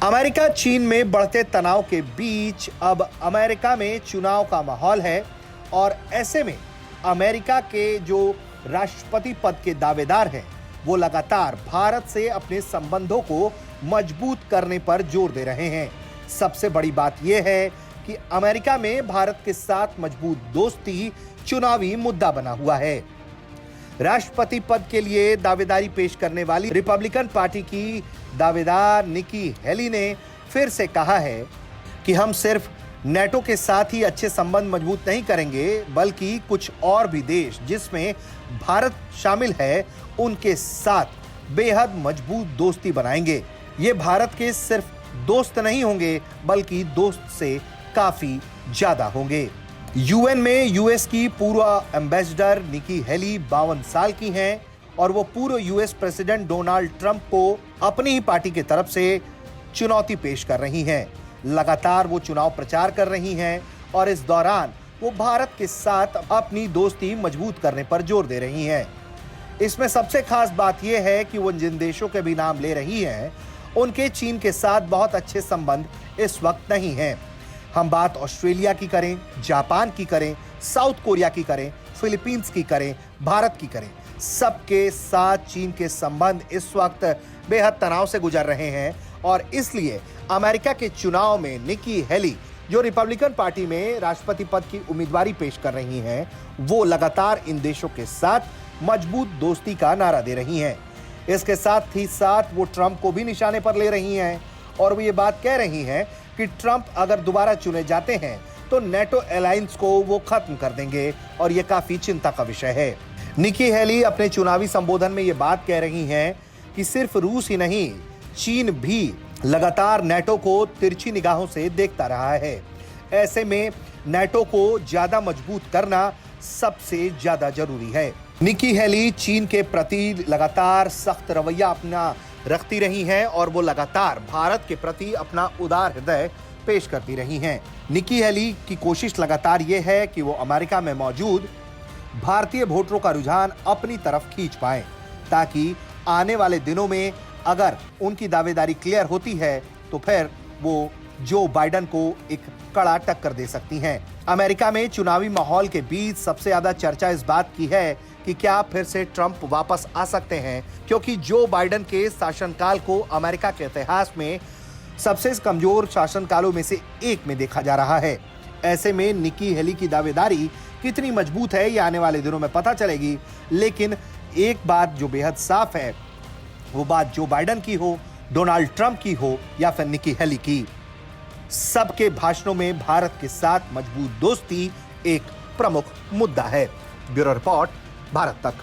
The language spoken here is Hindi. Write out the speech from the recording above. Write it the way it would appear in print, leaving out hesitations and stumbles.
अमेरिका चीन में बढ़ते तनाव के बीच अब अमेरिका में चुनाव का माहौल है और ऐसे में अमेरिका के जो राष्ट्रपति पद के दावेदार हैं वो लगातार भारत से अपने संबंधों को मजबूत करने पर जोर दे रहे हैं। सबसे बड़ी बात यह है कि अमेरिका में भारत के साथ मजबूत दोस्ती चुनावी मुद्दा बना हुआ है। राष्ट्रपति पद के लिए दावेदारी पेश करने वाली रिपब्लिकन पार्टी की दावेदार निकी हेली ने फिर से कहा है कि हम सिर्फ नेटो के साथ ही अच्छे संबंध मजबूत नहीं करेंगे बल्कि कुछ और भी देश जिसमें भारत शामिल है उनके साथ बेहद मजबूत दोस्ती बनाएंगे। ये भारत के सिर्फ दोस्त नहीं होंगे बल्कि दोस्त से काफी ज्यादा होंगे। यूएन में यूएस की पूर्व एम्बेसडर निकी हेली 52 साल की हैं और वो पूर्व यूएस प्रेसिडेंट डोनाल्ड ट्रंप को अपनी ही पार्टी की तरफ से चुनौती पेश कर रही हैं। लगातार वो चुनाव प्रचार कर रही हैं और इस दौरान वो भारत के साथ अपनी दोस्ती मजबूत करने पर जोर दे रही हैं। इसमें सबसे खास बात यह है कि वो जिन देशों के भी नाम ले रही हैं उनके चीन के साथ बहुत अच्छे संबंध इस वक्त नहीं हैं। हम बात ऑस्ट्रेलिया की करें, जापान की करें, साउथ कोरिया की करें, फिलीपींस की करें, भारत की करें, सबके साथ चीन के संबंध इस वक्त बेहद तनाव से गुजर रहे हैं और इसलिए अमेरिका के चुनाव में निकी हेली जो रिपब्लिकन पार्टी में राष्ट्रपति पद की उम्मीदवारी पेश कर रही हैं, वो लगातार इन देशों के साथ मजबूत दोस्ती का नारा दे रही हैं। इसके साथ ही साथ वो ट्रंप को भी निशाने पर ले रही हैं और वो ये बात कह रही हैं कि ट्रंप अगर दोबारा चुने जाते हैं तो नेटो अलायंस को वो खत्म कर देंगे और ये काफी चिंता का विषय है। निकी हेली अपने चुनावी संबोधन में ये बात कह रही हैं कि सिर्फ रूस ही नहीं, चीन भी लगातार नेटो को तिरछी निगाहों से देखता रहा है। ऐसे में नेटो को ज्यादा मजबूत करना सबसे ज्यादा जरूरी है। निकी हेली चीन के प्रति लगातार सख्त रवैया अपना रखती रही हैं और वो लगातार भारत के प्रति अपना उदार हृदय पेश करती रही हैं। निकी हेली की कोशिश लगातार ये है कि वो अमेरिका में मौजूद भारतीय वोटरों का रुझान अपनी तरफ खींच पाएं ताकि आने वाले दिनों में अगर उनकी दावेदारी क्लियर होती है तो फिर वो जो बाइडेन को एक कड़ा टक्कर दे सकती हैं। अमेरिका में चुनावी माहौल के बीच सबसे ज्यादा चर्चा इस बात की है कि क्या फिर से ट्रंप वापस आ सकते हैं, क्योंकि जो बाइडेन के शासनकाल को अमेरिका के इतिहास में सबसे कमजोर शासनकालों में से एक में देखा जा रहा है। ऐसे में निकी हेली की दावेदारी कितनी मजबूत है ये आने वाले दिनों में पता चलेगी, लेकिन एक बात जो बेहद साफ है वो बात जो बाइडेन की हो, डोनाल्ड ट्रंप की हो या फिर निकी हेली की, सबके भाषणों में भारत के साथ मजबूत दोस्ती एक प्रमुख मुद्दा है। ब्यूरो रिपोर्ट, भारत तक।